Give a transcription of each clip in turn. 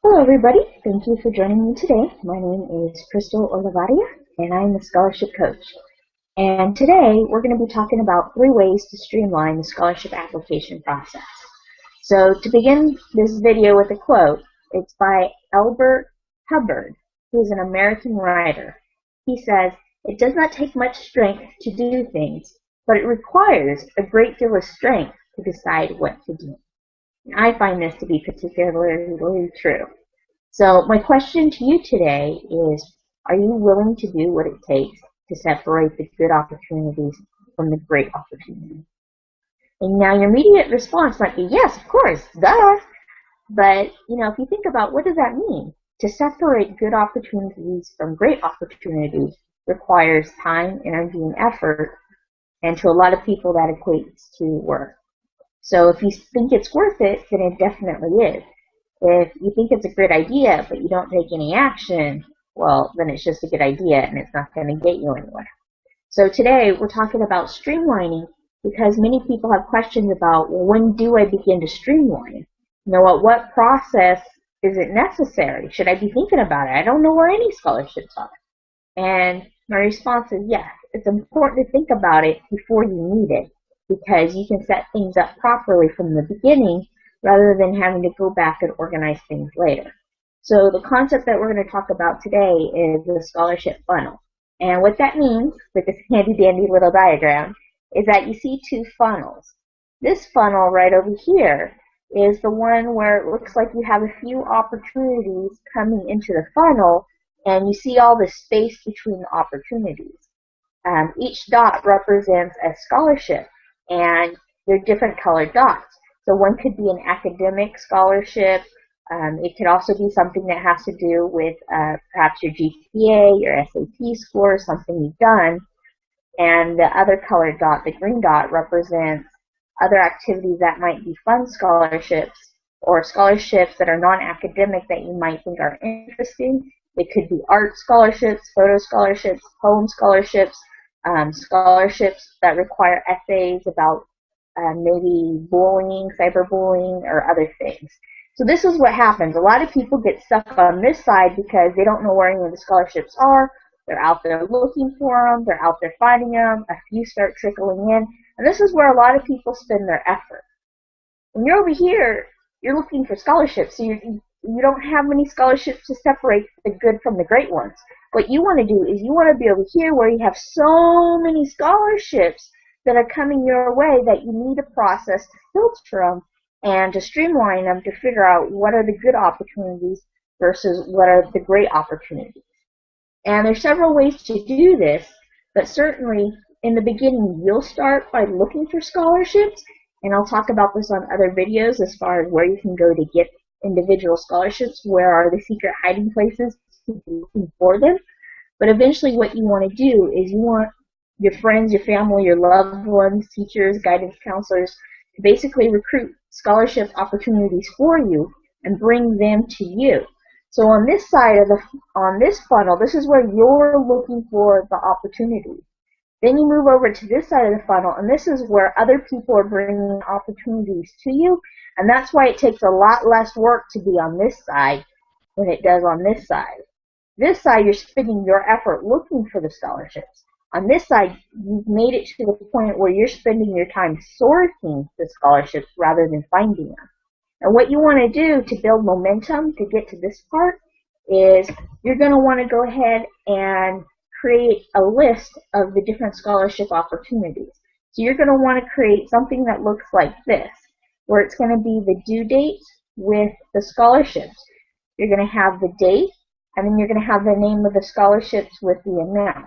Hello everybody, thank you for joining me today. My name is Crystal Olivarria and I'm the scholarship coach. And today we're going to be talking about 3 ways to streamline the scholarship application process. So to begin this video with a quote, it's by Albert Hubbard, who's an American writer. He says, "It does not take much strength to do things, but it requires a great deal of strength to decide what to do." And I find this to be particularly true. So my question to you today is, are you willing to do what it takes to separate the good opportunities from the great opportunities? And now your immediate response might be, yes, of course, duh. But, if you think about what does that mean? To separate good opportunities from great opportunities requires time, energy, and effort, and to a lot of people that equates to work. So if you think it's worth it, then it definitely is. If you think it's a great idea, but you don't take any action, well, then it's just a good idea and it's not going to get you anywhere. So today we're talking about streamlining because many people have questions about, well, when do I begin to streamline? At what process is it necessary? Should I be thinking about it? I don't know where any scholarships are. And my response is yes, it's important to think about it before you need it because you can set things up properly from the beginning rather than having to go back and organize things later. So the concept that we're going to talk about today is the scholarship funnel. And what that means, with this handy-dandy little diagram, is that you see 2 funnels. This funnel right over here is the one where it looks like you have a few opportunities coming into the funnel, and you see all the space between the opportunities. Each dot represents a scholarship, and they're different colored dots. So one could be an academic scholarship. It could also be something that has to do with perhaps your GPA, your SAT score, something you've done. And the other colored dot, the green dot, represents other activities that might be fun scholarships or scholarships that are non-academic that you might think are interesting. It could be art scholarships, photo scholarships, poem scholarships, scholarships that require essays about maybe bullying, cyberbullying, or other things. So this is what happens. A lot of people get stuck on this side because they don't know where any of the scholarships are. They're out there looking for them. They're out there finding them. A few start trickling in. And this is where a lot of people spend their effort. When you're over here, you're looking for scholarships. So you don't have many scholarships to separate the good from the great ones. What you want to do is you want to be over here where you have so many scholarships that are coming your way that you need a process to filter them and to streamline them to figure out what are the good opportunities versus what are the great opportunities. And there's several ways to do this, but certainly in the beginning you'll start by looking for scholarships, and I'll talk about this on other videos as far as where you can go to get individual scholarships, where are the secret hiding places to be looking for them. But eventually what you want to do is you want your friends, your family, your loved ones, teachers, guidance counselors to basically recruit scholarship opportunities for you and bring them to you. So on this side of on this funnel, this is where you're looking for the opportunity. Then you move over to this side of the funnel, and this is where other people are bringing opportunities to you, and that's why it takes a lot less work to be on this side than it does on this side. This side, you're spending your effort looking for the scholarships. On this side, you've made it to the point where you're spending your time sorting the scholarships rather than finding them. And what you want to do to build momentum to get to this part is you're going to want to go ahead and create a list of the different scholarship opportunities. So you're going to want to create something that looks like this, where it's going to be the due date with the scholarships. You're going to have the date, and then you're going to have the name of the scholarships with the amount.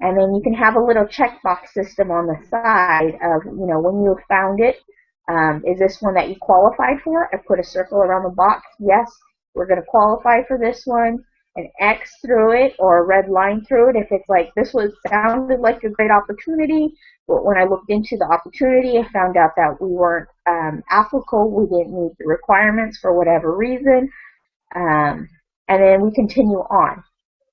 And then you can have a little checkbox system on the side of, when you have found it, is this one that you qualified for? I put a circle around the box. Yes, we're going to qualify for this one. An X through it or a red line through it if it's like this sounded like a great opportunity, but when I looked into the opportunity, I found out that we weren't applicable. We didn't meet the requirements for whatever reason. And then we continue on.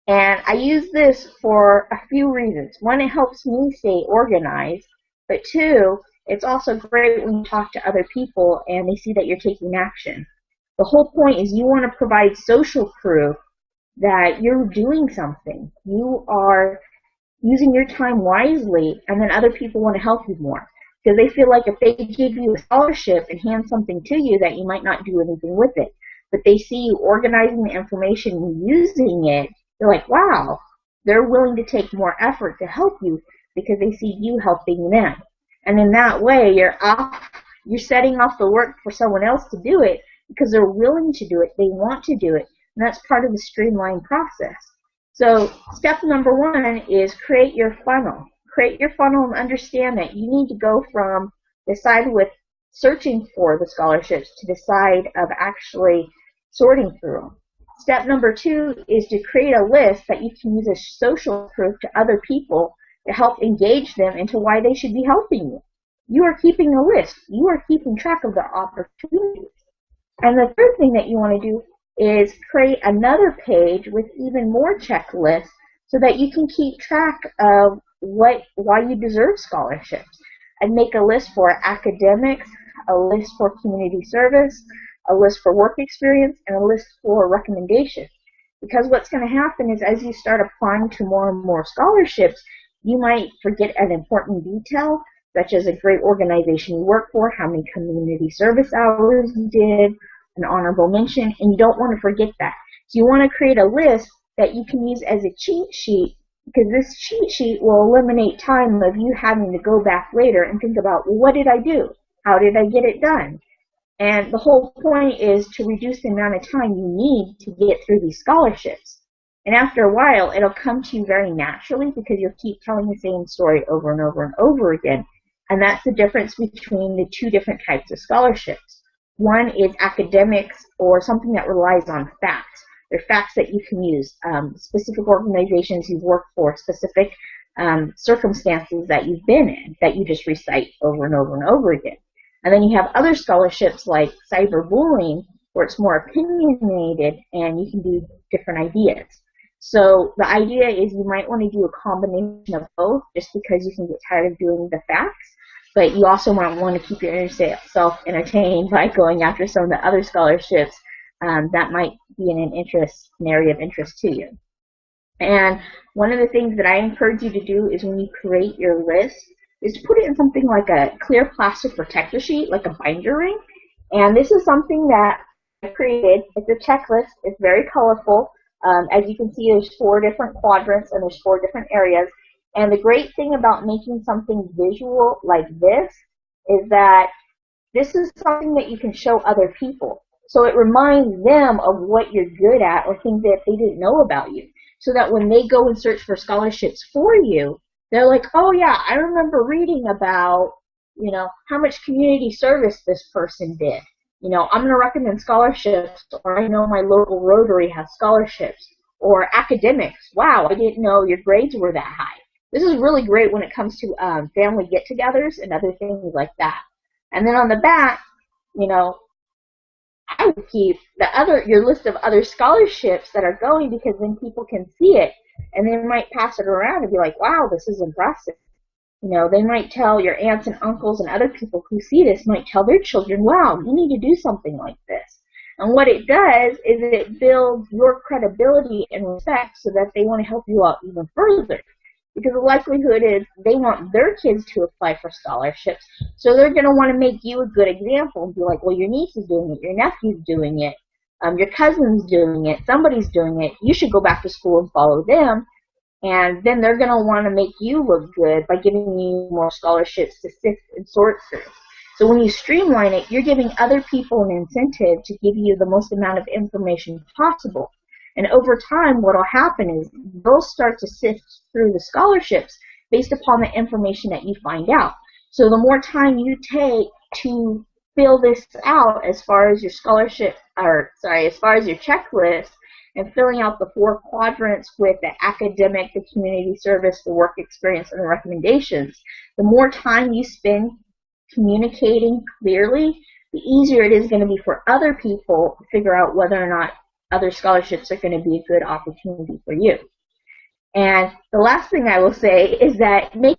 And I use this for a few reasons. One, it helps me stay organized, but 2, it's also great when you talk to other people and they see that you're taking action. The whole point is you want to provide social proof that you're doing something. You are using your time wisely, and then other people want to help you more. Because they feel like if they give you a scholarship and hand something to you that you might not do anything with it, but they see you organizing the information and using it, they're like, wow, they're willing to take more effort to help you because they see you helping them. And in that way, you're setting off the work for someone else to do it because they're willing to do it, they want to do it, and that's part of the streamline process. So step number 1 is create your funnel. Create your funnel and understand that you need to go from the side with searching for the scholarships to the side of actually sorting through them. Step number 2 is to create a list that you can use as social proof to other people to help engage them into why they should be helping you. You are keeping a list. You are keeping track of the opportunities. And the third thing that you want to do is create another page with even more checklists so that you can keep track of why you deserve scholarships. And make a list for academics, a list for community service, a list for work experience, and a list for recommendations. Because what's going to happen is as you start applying to more and more scholarships, you might forget an important detail, such as a great organization you work for, how many community service hours you did, an honorable mention, and you don't want to forget that. So you want to create a list that you can use as a cheat sheet, because this cheat sheet will eliminate time of you having to go back later and think about, well, what did I do? How did I get it done? And the whole point is to reduce the amount of time you need to get through these scholarships. And after a while, it'll come to you very naturally because you'll keep telling the same story over and over and over again. And that's the difference between the 2 different types of scholarships. One is academics or something that relies on facts. They're facts that you can use, specific organizations you've worked for, specific circumstances that you've been in that you just recite over and over and over again. And then you have other scholarships like cyberbullying where it's more opinionated and you can do different ideas. So the idea is you might want to do a combination of both just because you can get tired of doing the facts, but you also might want to keep yourself entertained by going after some of the other scholarships that might be an area of interest to you. And one of the things that I encourage you to do is when you create your list is to put it in something like a clear plastic protector sheet, like a binder ring. And this is something that I created. It's a checklist. It's very colorful. As you can see, there's 4 different quadrants and there's 4 different areas. And the great thing about making something visual like this is that this is something that you can show other people. So it reminds them of what you're good at or things that they didn't know about you. So that when they go and search for scholarships for you, they're like, oh yeah, I remember reading about, how much community service this person did. I'm going to recommend scholarships, or I know my local Rotary has scholarships. Or academics, wow, I didn't know your grades were that high. This is really great when it comes to family get-togethers and other things like that. And then on the back, I would keep your list of other scholarships that are going, because then people can see it and they might pass it around and be like, wow, this is impressive. They might tell your aunts and uncles and other people who see this might tell their children, wow, you need to do something like this. And what it does is it builds your credibility and respect so that they want to help you out even further. Because the likelihood is they want their kids to apply for scholarships, so they're going to want to make you a good example and be like, well, your niece is doing it, your nephew's doing it, your cousin's doing it, somebody's doing it, you should go back to school and follow them. And then they're going to want to make you look good by giving you more scholarships to sift and sort through. So when you streamline it, you're giving other people an incentive to give you the most amount of information possible. And over time, what will happen is they'll start to sift through the scholarships based upon the information that you find out. So the more time you take to fill this out as far as your as far as your checklist, and filling out the 4 quadrants with the academic, the community service, the work experience, and the recommendations, the more time you spend communicating clearly, the easier it is going to be for other people to figure out whether or not other scholarships are going to be a good opportunity for you. And the last thing I will say is that make